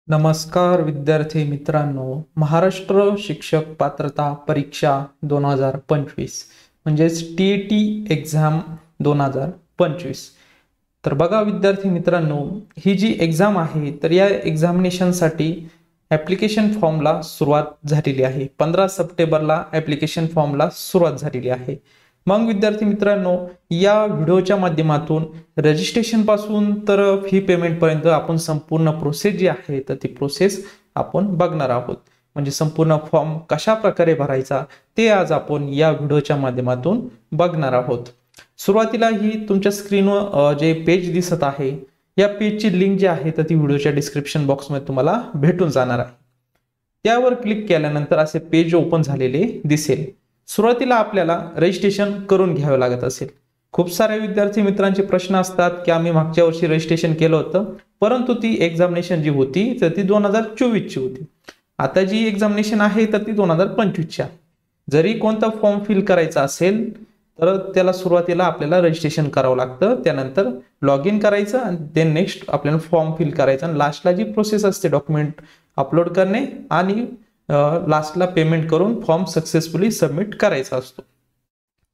नमस्कार विद्यार्थी मित्रांनो, महाराष्ट्र शिक्षक पात्रता परीक्षा 2025 म्हणजेच TET एक्झाम 2025. तर बघा विद्यार्थी मित्रांनो, ही जी एक्झाम आहे तर या एक्झामिनेशनसाठी ॲप्लिकेशन फॉर्मला सुरुवात झालेली आहे. 15 सप्टेंबरला ॲप्लिकेशन फॉर्मला सुरुवात झालेली आहे. मग विद्यार्थी मित्रांनो, या व्हिडिओच्या माध्यमातून रजिस्ट्रेशन पासून तर फी पेमेंट पर्यंत आपण संपूर्ण प्रोसेस जी आहे तर ती प्रोसेस आपण बघणार आहोत. म्हणजे संपूर्ण फॉर्म कशा प्रकारे भरायचा ते आज आपण या व्हिडिओच्या माध्यमातून बघणार आहोत. सुरुवातीला ही तुमच्या स्क्रीनवर जे पेज दिसत आहे या पेजची लिंक जी आहे तर ती व्हिडिओच्या डिस्क्रिप्शन बॉक्समध्ये तुम्हाला भेटून जाणार आहे. त्यावर क्लिक केल्यानंतर असे पेज ओपन झालेले दिसेल. सुरुवातीला आपल्याला रजिस्ट्रेशन करून घ्यावे लागत असेल. खूप सारे विद्यार्थी मित्रांचे प्रश्न असतात की आम्ही मागच्या वर्षी रजिस्ट्रेशन केलं होतं, परंतु ती एक्झामिनेशन जी होती तर ती 2024 ची होती. आता जी एक्झामिनेशन आहे तर ती 2025 ची आहे. जरी कोणता फॉर्म फिल करायचा असेल तर त्याला सुरुवातीला आपल्याला रजिस्ट्रेशन करावं लागतं, त्यानंतर लॉग इन करायचं आणि देन नेक्स्ट आपल्याला फॉर्म फिल करायचं आणि लास्टला जी प्रोसेस असते डॉक्युमेंट अपलोड करणे आणि लास्टला पेमेंट करून फॉर्म सक्सेसफुली सबमिट करायचा असतो.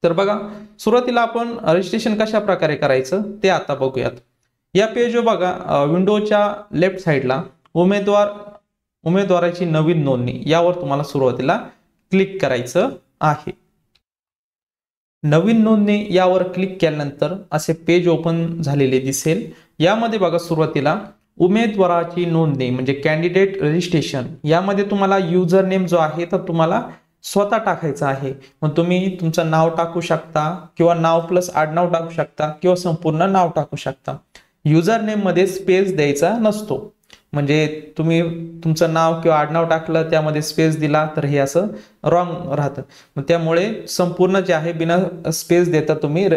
तर बघा सुरुवातीला आपण रजिस्ट्रेशन कशा प्रकारे करायचं ते आता बघूयात. या पेजवर बघा विंडोच्या लेफ्ट साईडला उमेदवाराची नवीन नोंदणी यावर तुम्हाला सुरुवातीला क्लिक करायचं आहे. नवीन नोंदणी यावर क्लिक केल्यानंतर असे पेज ओपन झालेले दिसेल. यामध्ये बघा सुरुवातीला उमेदवाराची नोंदणी म्हणजे कॅन्डिडेट रजिस्ट्रेशन यामध्ये तुम्हाला युजर नेम जो आहे तर तुम्हाला स्वतः टाकायचा आहे. मग तुम्ही तुमचं नाव टाकू शकता किंवा नाव प्लस आडनाव टाकू शकता किंवा संपूर्ण नाव टाकू शकता. युजर नेम मध्ये स्पेस द्यायचा नसतो. म्हणजे तुम्ही तुमचं नाव किंवा आडनाव टाकलं त्यामध्ये स्पेस दिला तर हे असं रॉंग राहतं. मग त्यामुळे संपूर्ण जे आहे बिना स्पेस देता तुम्ही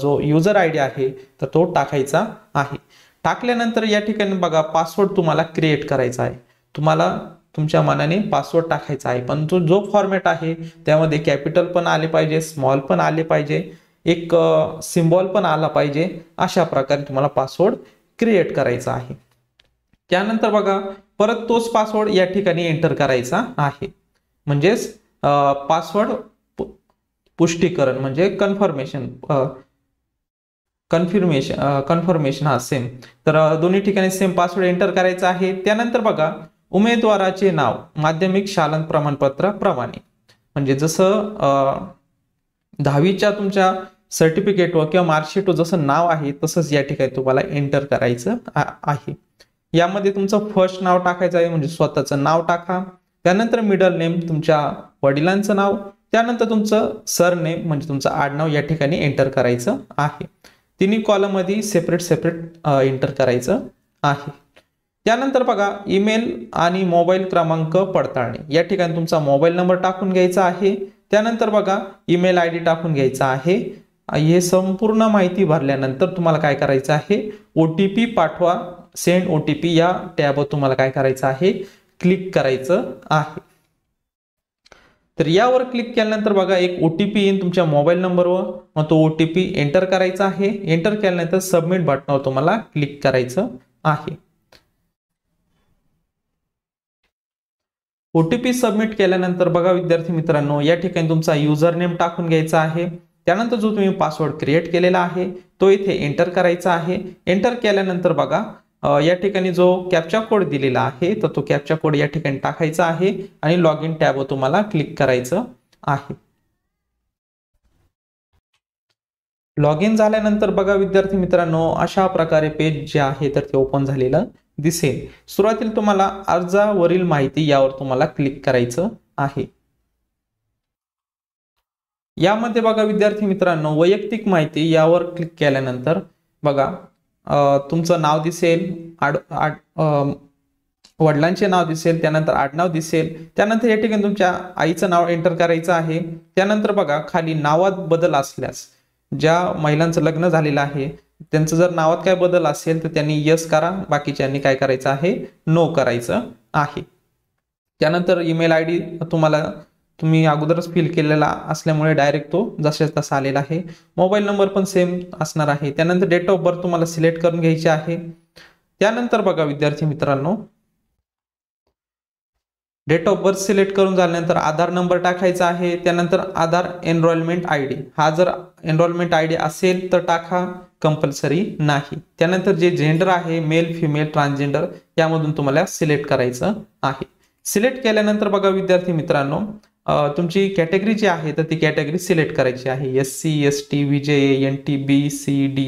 जो युजर आयडी आहे तर तो टाकायचा आहे. टाकल्यानंतर या ठिकाणी बघा पासवर्ड तुम्हाला क्रिएट करायचा आहे. तुम्हाला तुमच्या मनाने पासवर्ड टाकायचा आहे, पण तो जो फॉर्मॅट आहे त्यामध्ये कॅपिटल पण आले पाहिजे, स्मॉल पण आले पाहिजे, एक सिम्बॉल पण आला पाहिजे. अशा प्रकारे तुम्हाला पासवर्ड क्रिएट करायचा आहे. त्यानंतर बघा परत तोच पासवर्ड या ठिकाणी एंटर करायचा आहे. म्हणजेच पासवर्ड पुष्टीकरण म्हणजे कन्फर्मेशन हा सेम. तर दोन्ही ठिकाणी सेम पासवर्ड एंटर करायचा आहे. त्यानंतर बघा उमेदवाराचे नाव माध्यमिक शालांत प्रमाणपत्र प्रमाणे म्हणजे जसं 10वीच्या तुमच्या सर्टिफिकेटवर किंवा मार्कशीटवर जसं नाव आहे तसंच या ठिकाणी तुम्हाला एंटर करायचं आहे. यामध्ये तुमचं फर्स्ट नाव टाकायचं आहे म्हणजे स्वतःचं नाव टाका. त्यानंतर मिडल नेम तुमच्या वडिलांचं नाव, त्यानंतर तुमचं सरनेम म्हणजे तुमचं आडनाव या ठिकाणी एंटर करायचं आहे. तिन्ही कॉलम मध्ये सेपरेट एंटर करायचं आहे. त्यानंतर बघा ईमेल आणि मोबाईल क्रमांक पडताळणे या ठिकाणी तुमचा मोबाईल नंबर टाकून घ्यायचा आहे. त्यानंतर बघा ईमेल आयडी टाकून घ्यायचा आहे. हे संपूर्ण माहिती भरल्यानंतर तुम्हाला काय करायचं आहे, OTP पाठवा, सेंड OTP या टॅबवर तुम्हाला काय करायचं आहे, क्लिक करायचं आहे. तर यावर क्लिक केल्यानंतर बघा एक OTP येईल तुमच्या मोबाईल नंबरवर. मग तो OTP एंटर करायचा आहे. एंटर केल्यानंतर सबमिट बटनावर तुम्हाला क्लिक करायचं आहे. OTP सबमिट केल्यानंतर बघा विद्यार्थी मित्रांनो या ठिकाणी तुमचा युजर नेम टाकून घ्यायचा आहे. त्यानंतर जो तुम्ही पासवर्ड क्रिएट केलेला आहे तो इथे एंटर करायचा आहे. एंटर केल्यानंतर बघा या ठिकाणी जो कॅप्चा कोड दिलेला आहे तर तो कॅप्चा कोड या ठिकाणी टाकायचा आहे आणि लॉग इन टॅबवर तुम्हाला क्लिक करायचं आहे. लॉग इन झाल्यानंतर बघा विद्यार्थी मित्रांनो अशा प्रकारे पेज जे आहे तर ते ओपन झालेलं दिसेल. सुरुवातीला तुम्हाला अर्जावरील माहिती यावर तुम्हाला क्लिक करायचं आहे. यामध्ये बघा विद्यार्थी मित्रांनो वैयक्तिक माहिती यावर क्लिक केल्यानंतर बघा तुमचं नाव दिसेल, वडिलांचे नाव दिसेल, त्यानंतर आडनाव दिसेल. त्यानंतर या ठिकाणी तुमच्या आईचं नाव एंटर करायचं आहे. त्यानंतर बघा खाली नावात बदल असल्यास ज्या महिलांचं लग्न झालेलं आहे त्यांचं जर नावात काय बदल असेल तर त्यांनी यस करा, बाकीच्यांनी काय करायचं आहे, नो करायचं आहे. त्यानंतर ईमेल आयडी तुम्ही अगोदरच फिल केलेला असल्यामुळे डायरेक्ट तो जशाच तसा आलेला आहे. मोबाईल नंबर पण सेम असणार आहे. त्यानंतर डेट ऑफ बर्थ तुम्हाला सिलेक्ट करून घ्यायची आहे. त्यानंतर बघा विद्यार्थी मित्रांनो डेट ऑफ बर्थ सिलेक्ट करून झाल्यानंतर आधार नंबर टाकायचा आहे, त्यानंतर आधार एनरोलमेंट आय डी, हा जर एनरोलमेंट आय डी असेल तर टाका, कंपल्सरी नाही. त्यानंतर जे जेंडर आहे मेल फिमेल ट्रान्सजेंडर यामधून तुम्हाला सिलेक्ट करायचं आहे. सिलेक्ट केल्यानंतर बघा विद्यार्थी मित्रांनो, तुमची कॅटेगरी जी आहे तर ती कॅटेगरी सिलेक्ट करायची आहे. SC ST VJA NT BC D,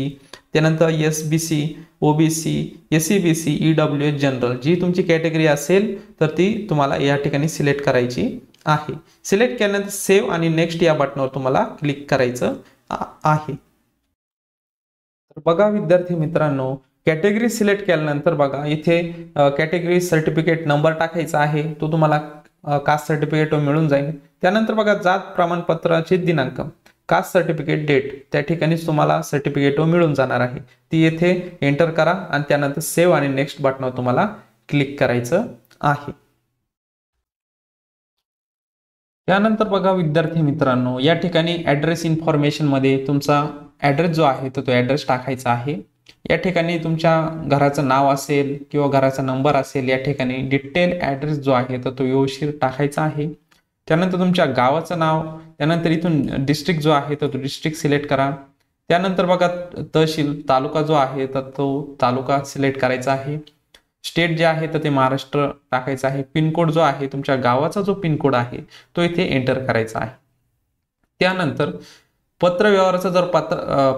त्यानंतर SBC OBC SCBC EWS general, जी तुमची कॅटेगरी असेल तर ती तुम्हाला या ठिकाणी सिलेक्ट करायची आहे. सिलेक्ट केल्यानंतर सेव्ह आणि नेक्स्ट या बटनावर तुम्हाला क्लिक करायचं आहे. तर बघा विद्यार्थी मित्रांनो, कॅटेगरी सिलेक्ट केल्यानंतर बघा इथे कॅटेगरी सर्टिफिकेट नंबर टाकायचा आहे, तो तुम्हाला कास्ट सर्टिफिकेट मिळून जाईल. त्यानंतर बघा जात प्रमाणपत्राचे दिनांक, कास्ट सर्टिफिकेट डेट, त्या ठिकाणीच तुम्हाला सर्टिफिकेट मिळून जाणार आहे, ती येथे एंटर करा आणि त्यानंतर सेव्ह आणि नेक्स्ट बटनावर तुम्हाला क्लिक करायचं आहे. त्यानंतर बघा विद्यार्थी मित्रांनो, या ठिकाणी ॲड्रेस इन्फॉर्मेशन मध्ये तुमचा ॲड्रेस जो आहे तो ॲड्रेस टाकायचा आहे. या ठिकाणी तुमच्या घराचं नाव असेल किंवा घराचा नंबर असेल, या ठिकाणी डिटेल ॲड्रेस जो आहे तर तो व्यवस्थित टाकायचा आहे. त्यानंतर तुमच्या गावाचं नाव, त्यानंतर इथून डिस्ट्रिक्ट जो आहे तर तो डिस्ट्रिक्ट सिलेक्ट करा. त्यानंतर बघा तहसील तालुका जो आहे तर तो तालुका सिलेक्ट करायचा आहे. स्टेट जे आहे तर ते महाराष्ट्र टाकायचं आहे. पिनकोड जो आहे तुमच्या गावाचा जो पिनकोड आहे तो इथे एंटर करायचा आहे. त्यानंतर पत्र व्यवहाराचा जर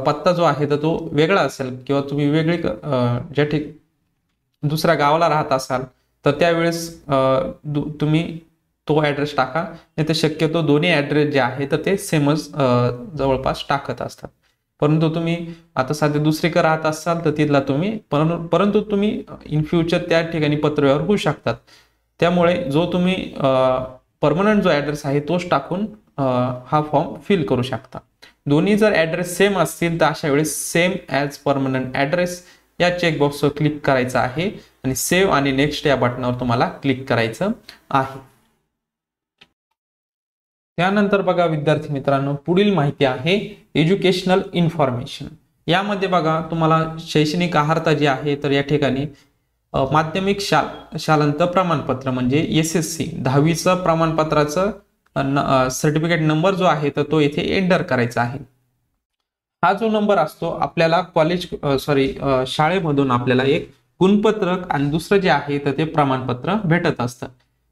पत्ता जो आहे तर तो वेगळा असेल किंवा तुम्ही वेगळी ज्या दुसऱ्या गावाला राहत असाल तर त्यावेळेस तुम्ही तो ॲड्रेस टाका. नाही तर शक्यतो दोन्ही ॲड्रेस जे आहे तर ते सेमच जवळपास टाकत असतात. परंतु तुम्ही आता सध्या दुसरीकडे राहत असाल तर तिथला तुम्ही परंतु तुम्ही इन फ्युचर त्या ठिकाणी पत्रव्यवहार होऊ शकतात. त्यामुळे जो तुम्ही परमनंट जो ॲड्रेस आहे तोच टाकून हा फॉर्म फिल करू शकता. दोन्ही जर ॲड्रेस सेम असतील तर अशा वेळेस सेम ॲज परमनंट ॲड्रेस या चेकबॉक्सवर क्लिक करायचं आहे आणि सेव्ह आणि नेक्स्ट या बटनावर तुम्हाला क्लिक करायचं आहे. त्यानंतर बघा विद्यार्थी मित्रांनो, पुढील माहिती आहे एज्युकेशनल इन्फॉर्मेशन. यामध्ये बघा तुम्हाला शैक्षणिक अर्हता जी आहे तर या ठिकाणी माध्यमिक शालांत प्रमाणपत्र म्हणजे SSC 10वीचं प्रमाणपत्राचं सर्टिफिकेट नंबर जो आहे तर तो येथे एंटर करायचा आहे. हा जो नंबर असतो आपल्याला शाळेमधून आपल्याला एक गुणपत्रक आणि दुसरं जे आहे तर ते प्रमाणपत्र भेटत असतं.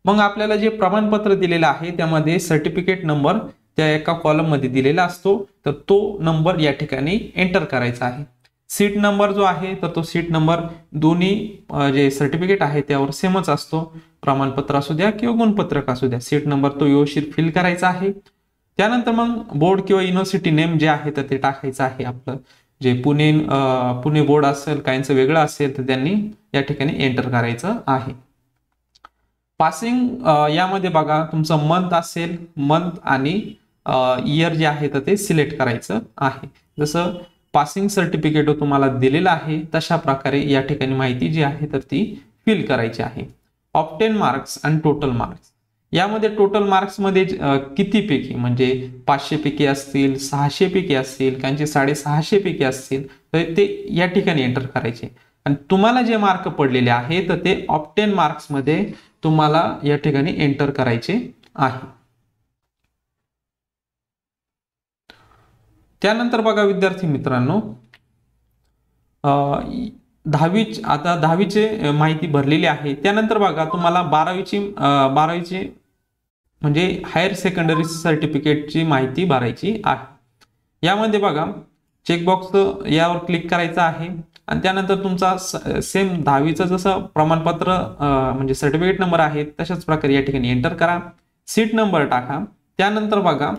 मग आपल्याला जे प्रमाणपत्र दिलेलं आहे त्यामध्ये सर्टिफिकेट नंबर त्या एका कॉलम मध्ये दिलेला असतो, तर तो नंबर या ठिकाणी एंटर करायचा आहे. सीट नंबर जो आहे तर तो सीट नंबर दोन्ही जे सर्टिफिकेट आहे त्यावर सेमच असतो, प्रमाणपत्र असू द्या किंवा गुणपत्रक असू द्या, सीट नंबर तो व्यवस्थित फिल करायचा आहे. त्यानंतर मग बोर्ड किंवा युनिव्हर्सिटी नेम जे आहे तर ते टाकायचं आहे. आपलं जे पुणे बोर्ड असेल, काहींचं वेगळं असेल तर त्यांनी या ठिकाणी एंटर करायचं आहे. पासिंग यामध्ये बघा तुमचं मंथ असेल, मंथ आणि इयर जे आहे तर ते सिलेक्ट करायचं आहे. जसं पासिंग सर्टिफिकेट तुम्हाला दिलेलं आहे तशा प्रकारे या ठिकाणी माहिती जी आहे तर ती फिल करायची आहे. ऑब्टेन मार्क्स आणि टोटल मार्क्स, यामध्ये टोटल मार्क्स मध्ये किती पैकी म्हणजे 500 पैकी असतील, 600 पैकी असतील, काहींचे 650 पैकी असतील तर ते या ठिकाणी एंटर करायचे. आणि तुम्हाला जे मार्क पडलेले आहे तर ते ऑब्टेन मार्क्स मध्ये तुम्हाला या ठिकाणी एंटर करायचे आहे. त्यानंतर बघा विद्यार्थी मित्रांनो, आता 10वीची माहिती भरलेली आहे. त्यानंतर बघा तुम्हाला 12वीची म्हणजे हायर सेकंडरी सर्टिफिकेटची माहिती भरायची आहे. यामध्ये बघा चेकबॉक्स यावर क्लिक करायचा आहे आणि त्यानंतर तुमचा सेम 10वीचं जसं प्रमाणपत्र म्हणजे सर्टिफिकेट नंबर आहे तशाच प्रकारे या ठिकाणी एंटर करा. सीट नंबर टाका. त्यानंतर बघा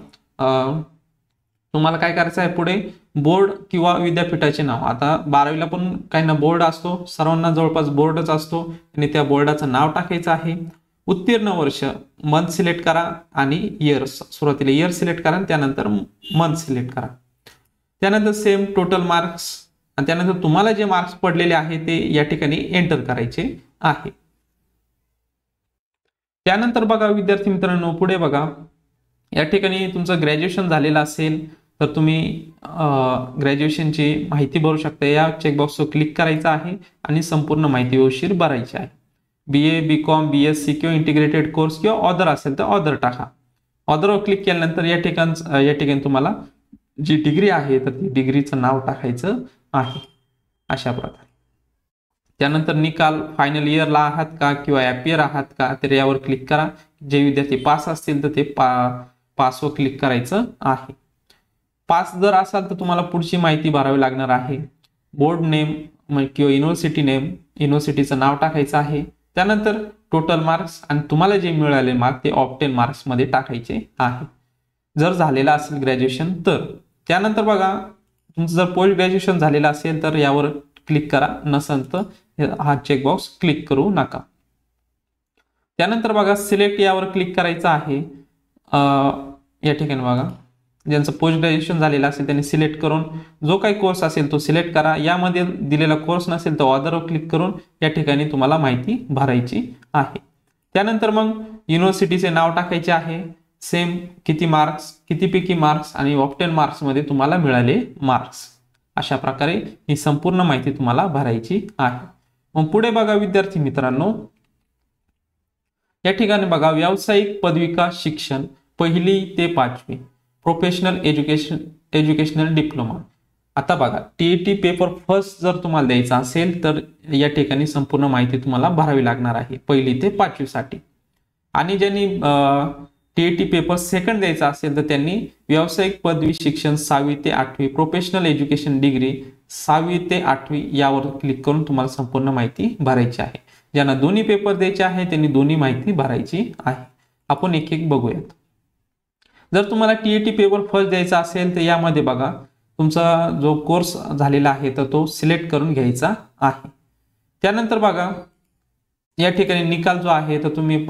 तुम्हाला काय करायचं आहे, पुढे बोर्ड किंवा विद्यापीठाचे नाव. आता 12वीला पण काही ना बोर्ड असतो, सर्वांना जवळपास बोर्डच असतो आणि त्या बोर्डाचं नाव टाकायचं आहे. उत्तीर्ण वर्ष मंथ सिलेक्ट करा आणि इयर, सुरुवातीला इयर सिलेक्ट करा त्यानंतर मंथ सिलेक्ट करा. त्यानंतर सेम टोटल मार्क्स आणि त्यानंतर तुम्हाला जे मार्क्स पडलेले आहे ते या ठिकाणी एंटर करायचे आहे. त्यानंतर बघा विद्यार्थी मित्रांनो, पुढे बघा या ठिकाणी तुमचं ग्रॅज्युएशन झालेलं असेल तर तुम्ही ग्रॅज्युएशनची माहिती भरू शकता. या चेकबॉक्सवर क्लिक करायचं आहे आणि संपूर्ण माहिती व्यवस्थित भरायची आहे. BA, BCom, BSc किंवा इंटिग्रेटेड कोर्स किंवा ऑदर असेल तर ऑदर टाका. ऑदरवर क्लिक केल्यानंतर या ठिकाणी तुम्हाला जी डिग्री आहे तर ती डिग्रीचं नाव टाकायचं आहे अशा प्रकारे. त्यानंतर निकाल फायनल इयरला आहात का किंवा ॲपियर आहात का तर यावर क्लिक करा. जे विद्यार्थी पास असतील तर ते पासवर क्लिक करायचं आहे. पास जर असाल तर तुम्हाला पुढची माहिती भरावी लागणार आहे. बोर्ड नेम किंवा युनिव्हर्सिटी नेम, युनिव्हर्सिटीचं नाव टाकायचं आहे. त्यानंतर टोटल मार्क्स आणि तुम्हाला जे मिळाले मार्क ते ऑब्टेन मार्क्स मध्ये टाकायचे आहे जर झालेलं असेल ग्रॅज्युएशन तर. त्यानंतर बघा तुमचं जर पोस्ट ग्रॅज्युएशन झालेलं असेल तर यावर क्लिक करा, नसेल तर हा चेकबॉक्स क्लिक करू नका. त्यानंतर बघा सिलेक्ट यावर क्लिक करायचं आहे. या ठिकाणी बघा ज्यांचं पोस्ट ग्रॅज्युएशन झालेलं असेल त्यांनी सिलेक्ट करून जो काही कोर्स असेल तो सिलेक्ट करा. यामध्ये दिलेला कोर्स नसेल तर ऑदरवर क्लिक करून या ठिकाणी तुम्हाला माहिती भरायची आहे. त्यानंतर मग युनिव्हर्सिटीचे नाव टाकायचे आहे. सेम किती मार्क्स, कितीपैकी मार्क्स आणि ऑब्टेन मार्क्स मध्ये तुम्हाला मिळाले मार्क्स, अशा प्रकारे ही संपूर्ण माहिती तुम्हाला भरायची आहे. मग पुढे बघा विद्यार्थी मित्रांनो, या ठिकाणी बघा व्यावसायिक पदविका शिक्षण 1ली ते 5वी प्रोफेशनल एज्युकेशनल डिप्लोमा. आता बघा TET पेपर फर्स्ट जर तुम्हाला द्यायचा असेल तर या ठिकाणी संपूर्ण माहिती तुम्हाला भरावी लागणार आहे 1ली ते 5वी साठी. आणि ज्यांनी TET पेपर सेकंड द्यायचा असेल तर त्यांनी व्यावसायिक पदवी शिक्षण 6वी ते 8वी प्रोफेशनल एज्युकेशन डिग्री 6वी ते 8वी यावर क्लिक करून तुम्हाला संपूर्ण माहिती भरायची आहे. ज्यांना दोन्ही पेपर द्यायचे आहे त्यांनी दोन्ही माहिती भरायची आहे. आपण एक एक बघूयात. जर तुम्हाला TET पेपर फर्स्ट द्यायचा असेल तर यामध्ये बघा तुमचा जो कोर्स झालेला आहे तर तो सिलेक्ट करून घ्यायचा आहे. त्यानंतर बघा या ठिकाणी निकाल जो आहे तर तुम्ही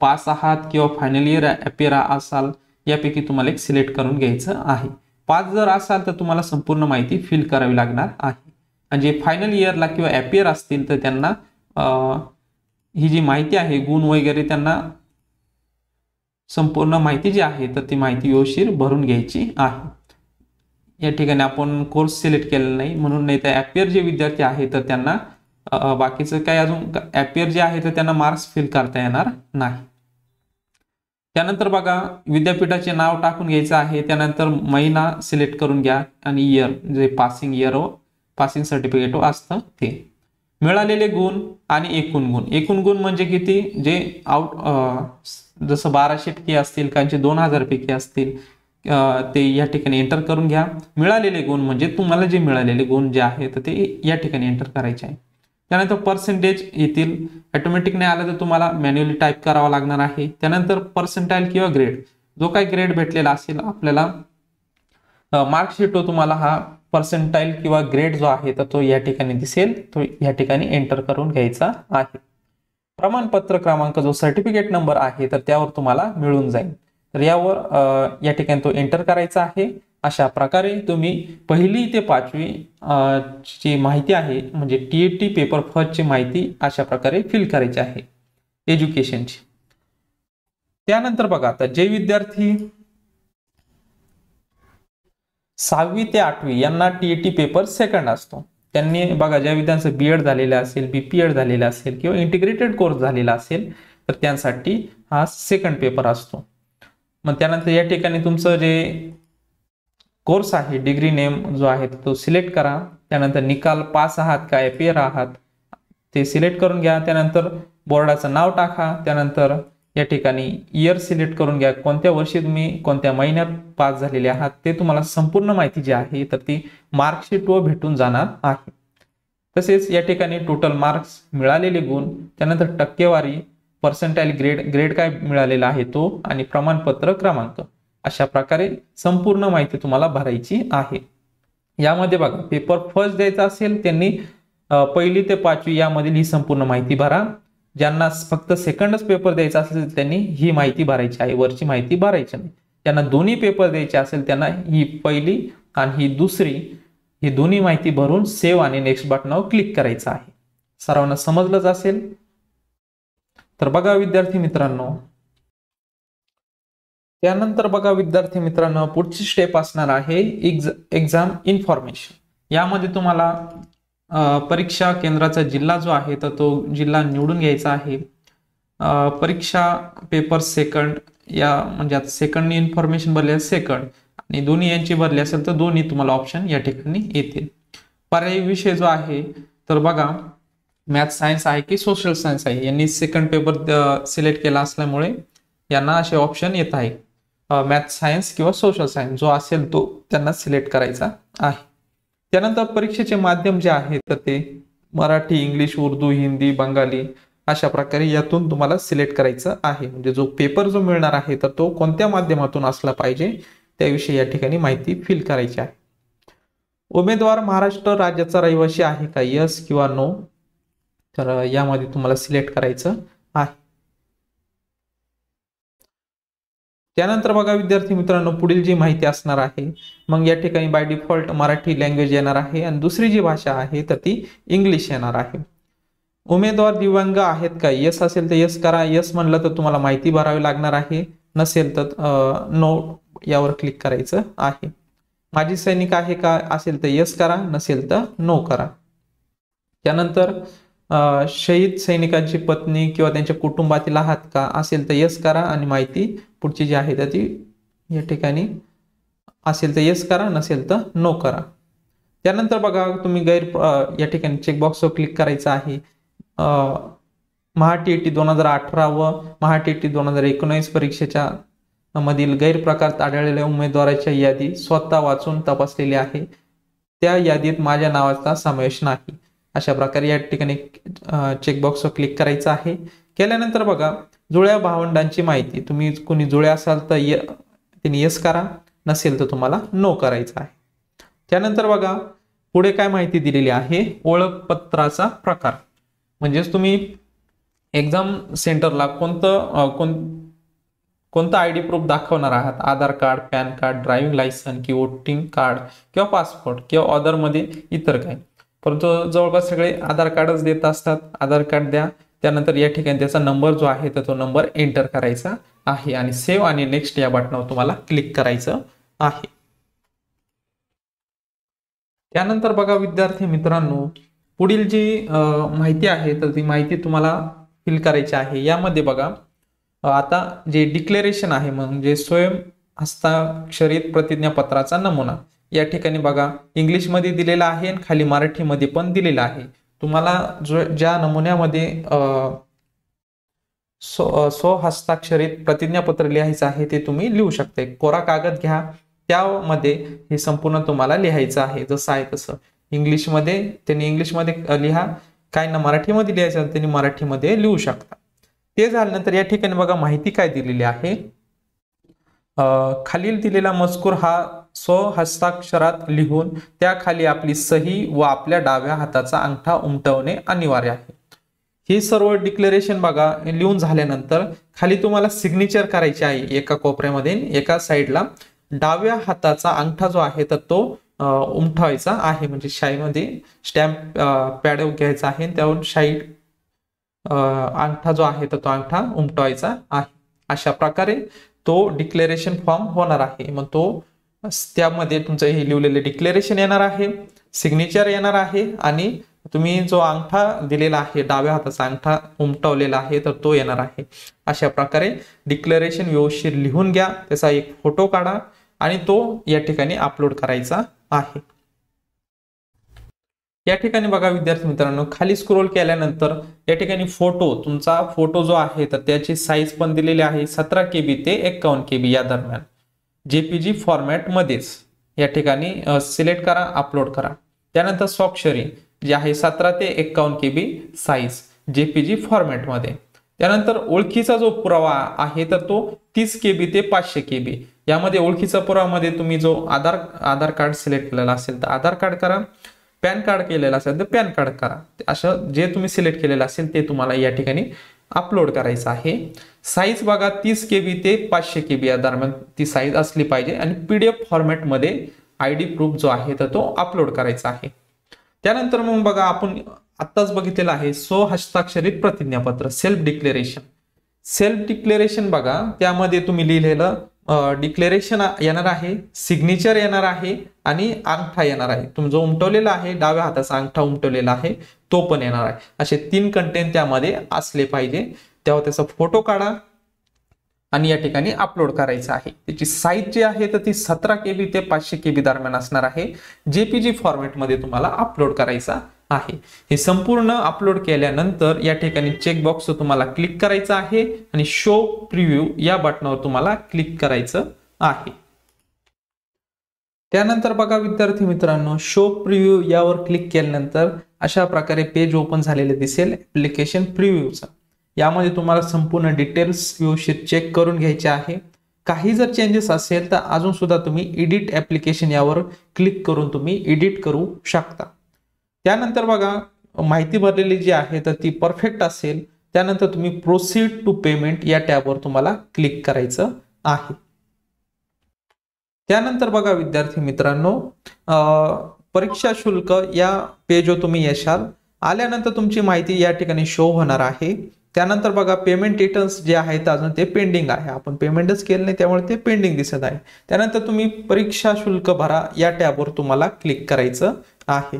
पास आहात किंवा फायनल इयर ॲपियर असाल यापैकी तुम्हाला एक सिलेक्ट करून घ्यायचं आहे. पास जर असाल तर तुम्हाला संपूर्ण माहिती फिल करावी लागणार आहे. आणि जे फायनल इयरला किंवा ॲपियर असतील तर त्यांना ही जी माहिती आहे गुण वगैरे त्यांना संपूर्ण माहिती जी आहे तर ती माहिती व्यवस्थित भरून घ्यायची आहे. या ठिकाणी आपण कोर्स सिलेक्ट केलेला नाही म्हणून, नाही तर ॲपियर जे विद्यार्थी आहे तर त्यांना बाकीचं काय अजून ॲपियर जे आहे तर त्यांना मार्क्स फिल करता येणार नाही. त्यानंतर बघा विद्यापीठाचे नाव टाकून घ्यायचं आहे. त्यानंतर महिना सिलेक्ट करून घ्या आणि इयर जे पासिंग इयर पासिंग सर्टिफिकेट असतं ते. मिळालेले गुण आणि एकूण गुण. एकूण गुण म्हणजे किती, जे जसं 1200 पैकी असतील काहींचे 2000 पैकी असतील ते या ठिकाणी एंटर करून घ्या. मिळालेले गुण म्हणजे तुम्हाला जे मिळालेले गुण जे आहे तर ते या ठिकाणी एंटर करायचे आहे. त्यानंतर पर्सेंटेज येतील. ऑटोमॅटिक नाही आलं तर तुम्हाला मॅन्युअली टाईप करावा लागणार आहे. त्यानंतर पर्सेंटाईल किंवा ग्रेड, जो काही ग्रेड भेटलेला असेल आपल्याला मार्कशीट तुम्हाला हा पर्सेंटाईल किंवा ग्रेड जो आहे तर तो या ठिकाणी दिसेल, तो या ठिकाणी एंटर करून घ्यायचा आहे. प्रमाणपत्र क्रमांक जो सर्टिफिकेट नंबर आहे तर त्यावर तुम्हाला मिळून जाईल. तर यावर या ठिकाणी तो एंटर करायचा आहे. अशा प्रकारे तुम्ही 1ली ते 5वी ची माहिती आहे म्हणजे TET पेपर फर्स्टची माहिती अशा प्रकारे फिल करायची आहे एज्युकेशनची. त्यानंतर बघा आता जे विद्यार्थी 6वी ते 8वी यांना TET पेपर सेकंड असतो त्यांनी बघा ज्या विद्यार्थ्यांचं BEd झालेलं असेल, BPEd झालेलं असेल किंवा इंटिग्रेटेड कोर्स झालेला असेल तर त्यांसाठी हा सेकंड पेपर असतो. मग त्यानंतर या ठिकाणी तुमचं जे कोर्स आहे डिग्री नेम जो आहे तो सिलेक्ट करा. त्यानंतर निकाल पास आहात का ॲपियर आहात ते सिलेक्ट करून घ्या. त्यानंतर बोर्डाचं नाव टाका. त्यानंतर या ठिकाणी इयर सिलेक्ट करून घ्या, कोणत्या वर्षी तुम्ही कोणत्या महिन्यात पास झालेले आहात ते तुम्हाला संपूर्ण माहिती जी आहे तर ती मार्कशीटवर भेटून जाणार आहे. तसेच या ठिकाणी टोटल मार्क्स, मिळालेले गुण, त्यानंतर टक्केवारी, पर्सेंटाईल ग्रेड काय मिळालेला आहे तो आणि प्रमाणपत्र क्रमांक, अशा प्रकारे संपूर्ण माहिती तुम्हाला भरायची आहे. यामध्ये बघा पेपर फर्स्ट द्यायचा असेल त्यांनी 1ली ते 5वी यामधील ही संपूर्ण माहिती भरा. ज्यांना फक्त सेकंडच पेपर द्यायचा असेल त्यांनी ही माहिती भरायची आहे, वरची माहिती भरायची नाही. ज्यांना दोन्ही पेपर द्यायचे असेल त्यांना ही 1ली आणि ही दुसरी ही दोन्ही माहिती भरून सेव्ह आणि नेक्स्ट बटनावर क्लिक करायचं आहे. सर्वांना समजलंच असेल. तर बघा विद्यार्थी मित्रांनो, त्यानंतर बघा विद्यार्थी मित्रांनो पुढची स्टेप असणार आहे एक्झाम इन्फॉर्मेशन. यामध्ये तुम्हाला परीक्षा केंद्राचा जिल्हा जो आहे तर तो जिल्हा निवडून घ्यायचा आहे. परीक्षा पेपर सेकंड या म्हणजे आता सेकंडनी इन्फॉर्मेशन भरली असेल सेकंड आणि दोन्ही यांची भरली असेल तर दोन्ही तुम्हाला ऑप्शन या ठिकाणी येतील. पर्यायी विषय जो आहे तर बघा मॅथ सायन्स आहे की सोशल सायन्स आहे, यांनी सेकंड पेपर सिलेक्ट केला असल्यामुळे यांना असे ऑप्शन येत आहे. मॅथ सायन्स किंवा सोशल सायन्स जो असेल तो त्यांना सिलेक्ट करायचा आहे. त्यानंतर परीक्षेचे माध्यम जे आहे तर ते मराठी, इंग्लिश, उर्दू, हिंदी, बंगाली अशा प्रकारे यातून तुम्हाला सिलेक्ट करायचं आहे. म्हणजे जो पेपर जो मिळणार आहे तर तो कोणत्या माध्यमातून असला पाहिजे त्याविषयी या ठिकाणी माहिती फिल करायची आहे. उमेदवार महाराष्ट्र राज्याचा रहिवासी आहे का, यस किंवा नो, तर यामध्ये तुम्हाला सिलेक्ट करायचं आहे. त्यानंतर बघा विद्यार्थी मित्रांनो पुढील जी माहिती असणार आहे मग या ठिकाणी बाय डिफॉल्ट मराठी लँग्वेज येणार आहे आणि दुसरी जी भाषा आहे तर ती इंग्लिश येणार आहे. उमेदवार दिव्यांग आहेत का, यस असेल तर यस करा, यस म्हणलं तर तुम्हाला माहिती भरावी लागणार आहे, नसेल तर नो यावर क्लिक करायचं आहे. माजी सैनिक आहे का असेल तर यस करा, नसेल तर नो करा. त्यानंतर शहीद सैनिकांची पत्नी किंवा त्यांच्या कुटुंबातील आहात का असेल तर यस करा आणि माहिती पुढची जी आहे तर ती या ठिकाणी असेल तर यस करा, नसेल तर नो करा. त्यानंतर बघा तुम्ही या ठिकाणी चेकबॉक्सवर क्लिक करायचं आहे. महाटीईटी 2018 व महाटीईटी 2019 परीक्षेच्या मधील गैरप्रकार आढळलेल्या उमेदवाराच्या यादी स्वतः वाचून तपासलेली आहे, त्या यादीत माझ्या नावाचा समावेश नाही. अशा प्रकारे या ठिकाणी चेकबॉक्सवर क्लिक करायचं आहे. केल्यानंतर बघा जुळ्या भावंडांची माहिती, तुम्ही कोणी जुळे असाल तर त्यांनी यस करा, नसेल तर तुम्हाला नो करायचं आहे. त्यानंतर बघा पुढे काय माहिती दिलेली आहे, ओळखपत्राचा प्रकार. म्हणजेच तुम्ही एक्झाम सेंटरला कोणतं आयडी प्रूफ दाखवणार आहात, Aadhaar card, PAN card, driving licence किंवा वोटिंग कार्ड किंवा पासपोर्ट किंवा अदर मध्ये इतर काही, परंतु जवळपास सगळे आधार कार्डच देत असतात. आधार कार्ड द्या, त्यानंतर या ठिकाणी त्याचा नंबर जो आहे तर तो नंबर एंटर करायचा आहे आणि सेव्ह आणि नेक्स्ट या बटनावर तुम्हाला क्लिक करायचं आहे. त्यानंतर बघा विद्यार्थी मित्रांनो पुढील जी माहिती आहे तर ती माहिती तुम्हाला फिल करायची आहे. यामध्ये बघा आता जे डिक्लेरेशन आहे म्हणजे स्वयं हस्ताक्षरित प्रतिज्ञापत्राचा नमुना या ठिकाणी बघा इंग्लिशमध्ये दिलेला आहे आणि खाली मराठीमध्ये पण दिलेला आहे. तुम्हाला ज्या नमुन्यामध्ये स्वहस्ताक्षरित प्रतिज्ञापत्र लिहायचं आहे ते तुम्ही लिहू शकता. कोरा कागद घ्या, त्यामध्ये हे संपूर्ण तुम्हाला लिहायचं आहे जसं आहे तसं. इंग्लिशमध्ये त्यांनी इंग्लिशमध्ये लिहा, काय ना मराठीमध्ये लिहायचं त्यांनी मराठीमध्ये लिहू शकता. ते झाल्यानंतर या ठिकाणी बघा माहिती काय दिलेली आहे, खालील दिलेला मजकूर हा स्वहस्ताक्षरात लिहून त्याखाली आपली सही व आपल्या डाव्या हाताचा अंगठा उमटवणे अनिवार्य आहे. हे सर्व डिक्लेरेशन बघा लिहून झाल्यानंतर खाली तुम्हाला सिग्नेचर करायची आहे. एका कोपऱ्यामध्ये एका साईडला डाव्या हाताचा अंगठा जो आहे तर तो उमटवायचा आहे. म्हणजे शाईमध्ये स्टॅम्प पॅड घ्यायचा आहे, त्यावरून शाई अंगठा जो आहे तर तो अंगठा उमटवायचा आहे. अशा प्रकारे तो डिक्लेरेशन फॉर्म होणार आहे. मग तो त्यामध्ये तुमचं हे लिहिलेले डिक्लेरेशन येणार आहे, सिग्नेचर येणार आहे आणि तुम्ही जो अंगठा दिलेला आहे डाव्या हाताचा अंगठा उमटवलेला आहे तर तो येणार आहे. अशा प्रकारे डिक्लेरेशन व्यवस्थित लिहून घ्या, त्याचा एक फोटो काढा आणि तो या ठिकाणी अपलोड करायचा आहे. या ठिकाणी बघा विद्यार्थी मित्रांनो खाली स्क्रोल केल्यानंतर या ठिकाणी तुमचा फोटो जो आहे तर त्याची साईज पण दिलेली आहे 17 KB ते 51 KB या दरम्यान JPG फॉर्मॅट मध्येच या ठिकाणी सिलेक्ट करा, अपलोड करा. त्यानंतर स्वाक्षरी जी आहे 17 ते 51 KB साईज JPG फॉर्मॅट मध्ये. त्यानंतर ओळखीचा जो पुरावा आहे तर तो 30 KB ते 500 KB. यामध्ये ओळखीचा पुरावामध्ये तुम्ही जो आधार कार्ड सिलेक्ट केलेला असेल तर आधार कार्ड करा, पॅन कार्ड केलेला असेल तर पॅन कार्ड करा. असं जे तुम्ही सिलेक्ट केलेलं असेल ते तुम्हाला या ठिकाणी अपलोड करायचं आहे. साईज बघा 30 KB ते 500 KB या दरम्यान ती साईज असली पाहिजे आणि PDF फॉर्मॅट मध्ये आयडी प्रूफ जो आहे तर तो अपलोड करायचा आहे. त्यानंतर मग बघा आपण आत्ताच बघितलेलं आहे स्वहस्ताक्षरित प्रतिज्ञापत्र सेल्फ डिक्लेरेशन. सेल्फ डिक्लेरेशन बघा त्यामध्ये तुम्ही लिहिलेलं डिक्लेरेशन येणार आहे, सिग्नेचर येणार आहे आणि अंगठा येणार आहे. तुम्ही जो उमटवलेला आहे, डाव्या हाताचा अंगठा उमटवलेला आहे तो पण येणार आहे. असे 3 कंटेंट त्यामध्ये असले पाहिजे. तेव्हा त्याचा फोटो काढा आणि या ठिकाणी अपलोड करायचं आहे. त्याची साईज जी आहे तर ती 17 KB ते 500 KB दरम्यान असणार आहे. JPG फॉर्मॅटमध्ये तुम्हाला अपलोड करायचा आहे. हे संपूर्ण अपलोड केल्यानंतर या ठिकाणी चेकबॉक्स तुम्हाला क्लिक करायचा आहे आणि शो प्रिव्ह्यू या बटनावर तुम्हाला क्लिक करायचं आहे. त्यानंतर बघा विद्यार्थी मित्रांनो, शो प्रिव्ह्यू यावर क्लिक केल्यानंतर अशा प्रकारे पेज ओपन झालेले दिसेल ऍप्लिकेशन प्रिव्ह्यूचा. यामध्ये तुम्हाला संपूर्ण डिटेल्स व्यवस्थित चेक करून घ्यायचे आहे. काही जर चेंजेस असेल तर अजून सुद्धा तुम्ही एडिट ऍप्लिकेशन यावर क्लिक करून तुम्ही एडिट करू शकता. त्यानंतर बघा माहिती भरलेली जी आहे तर ती परफेक्ट असेल, त्यानंतर तुम्ही प्रोसीड टू पेमेंट या टॅबवर तुम्हाला क्लिक करायचं आहे. त्यानंतर बघा विद्यार्थी मित्रांनो, परीक्षा शुल्क या पेजवर तुम्ही यशाल. आल्यानंतर तुमची माहिती या ठिकाणी शो होणार आहे. त्यानंतर बघा पेमेंट डिटेल्स जे आहेत अजून ते पेंडिंग आहे. आपण पेमेंटच केलं नाही त्यामुळे ते पेंडिंग दिसत आहे. त्यानंतर तुम्ही परीक्षा शुल्क भरा या टॅबवर तुम्हाला क्लिक करायचं आहे.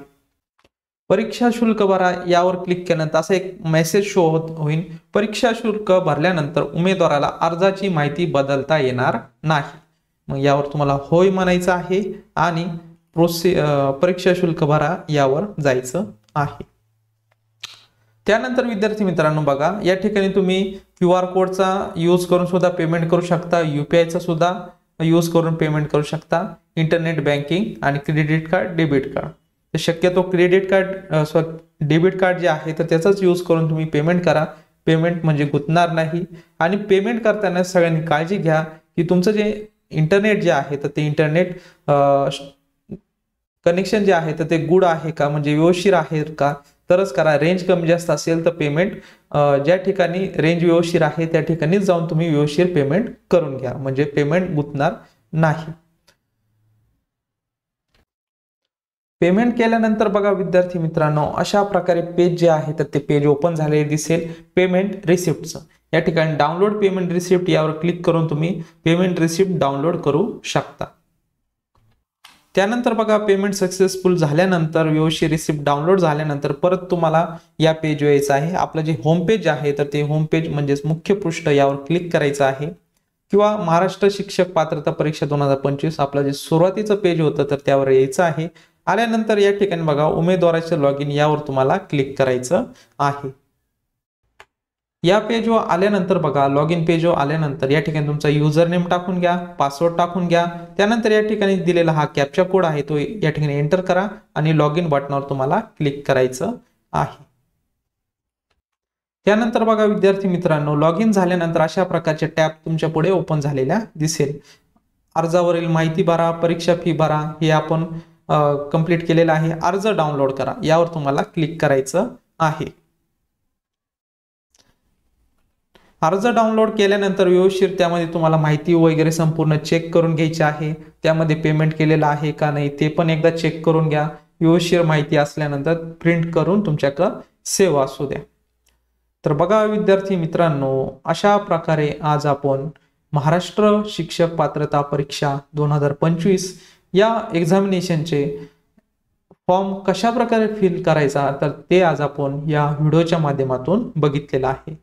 परीक्षा शुल्क भरा यावर क्लिक केल्यानंतर असा एक मेसेज शो होईल. परीक्षा शुल्क भरल्यानंतर उमेदवाराला अर्जाची माहिती बदलता येणार नाही. मग यावर तुम्हाला होय म्हणायचं आहे आणि परीक्षा शुल्क भरा यावर जायचं आहे. त्यानंतर विद्यार्थी मित्रांनो बघा या ठिकाणी तुम्ही QR कोडचा यूज करून सुद्धा पेमेंट करू शकता, UPI चा सुद्धा यूज करून पेमेंट करू शकता, इंटरनेट बँकिंग आणि क्रेडिट कार्ड, डेबिट कार्ड. तर शक्यतो क्रेडिट कार्ड डेबिट कार्ड जे आहे तर त्याचाच यूज करून तुम्ही पेमेंट करा. पेमेंट म्हणजे गुंतणार नाही. आणि पेमेंट करताना सगळ्यांनी काळजी घ्या की तुमचं जे इंटरनेट जे आहे तर ते इंटरनेट कनेक्शन जे आहे तर ते गुड आहे का, म्हणजे व्यवस्थित आहे का, तरच करा. रेंज कमी जास्त असेल तर पेमेंट ज्या ठिकाणी रेंज व्यवस्थित आहे त्या ठिकाणी जाऊन तुम्ही व्यवस्थित पेमेंट करून घ्या, म्हणजे पेमेंट गुंतणार नाही. पेमेंट केल्यानंतर बघा विद्यार्थी मित्रांनो अशा प्रकारे पेज जे आहे तर ते पेज ओपन झालेले दिसेल पेमेंट रिसिप्टचं. या ठिकाणी डाउनलोड पेमेंट रिसिप्ट यावर क्लिक करून तुम्ही पेमेंट रिसिप्ट डाउनलोड करू शकता. त्यानंतर बघा पेमेंट सक्सेसफुल झाल्यानंतर व्यवस्थित रिसिप्ट डाउनलोड झाल्यानंतर परत तुम्हाला या पेजवर यायचं आहे. आपलं जे होम पेज आहे तर ते होम पेज म्हणजेच मुख्य पृष्ठ यावर क्लिक करायचं आहे. किंवा महाराष्ट्र शिक्षक पात्रता परीक्षा 2025 आपलं जे सुरुवातीचं पेज होतं तर त्यावर यायचं आहे. आल्यानंतर या ठिकाणी बघा उमेदवाराचे लॉग इन यावर तुम्हाला क्लिक करायचं आहे. या पेजवर आल्यानंतर बघा लॉग इन पेजवर आल्यानंतर या ठिकाणी तुमचा युजर नेम टाकून घ्या, पासवर्ड टाकून घ्या. त्यानंतर या ठिकाणी दिलेला हा कॅप्चा कोड आहे तो या ठिकाणी एंटर करा आणि लॉग इन बटनावर तुम्हाला क्लिक करायचं आहे. त्यानंतर बघा विद्यार्थी मित्रांनो लॉग इन झाल्यानंतर अशा प्रकारचे टॅब तुमच्या पुढे ओपन झालेल्या दिसेल. अर्जावरील माहिती भरा, परीक्षा फी भरा हे आपण कंप्लीट केलेलं आहे. अर्ज डाउनलोड करा यावर तुम्हाला क्लिक करायचं आहे. अर्ज डाउनलोड केल्यानंतर व्यवस्थित त्यामध्ये तुम्हाला माहिती वगैरे संपूर्ण चेक करून घ्यायची आहे. त्यामध्ये पेमेंट केलेलं आहे का नाही ते पण एकदा चेक करून घ्या. व्यवस्थित माहिती असल्यानंतर प्रिंट करून तुमच्याकडे सेव्ह असू द्या. तर बघा विद्यार्थी मित्रांनो अशा प्रकारे आज आपण महाराष्ट्र शिक्षक पात्रता परीक्षा 2025 या एक्झामिनेशनचे फॉर्म कशा प्रकारे फिल करायचा तर ते आज आपण या व्हिडिओच्या माध्यमातून बघितलेलं आहे.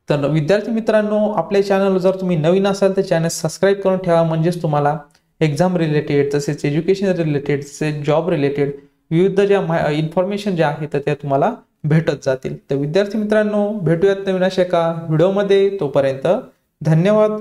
तर विद्यार्थी मित्रांनो आपल्या चॅनलवर जर तुम्ही नवीन असाल तर चॅनल सबस्क्राईब करून ठेवा, म्हणजेच तुम्हाला एक्झाम रिलेटेड तसेच एज्युकेशन रिलेटेड तसेच जॉब रिलेटेड विविध ज्या इन्फॉर्मेशन ज्या आहेत त्या तुम्हाला भेटत जातील. तर विद्यार्थी मित्रांनो भेटूयात नवीन अशा एका व्हिडिओमध्ये. तोपर्यंत धन्यवाद.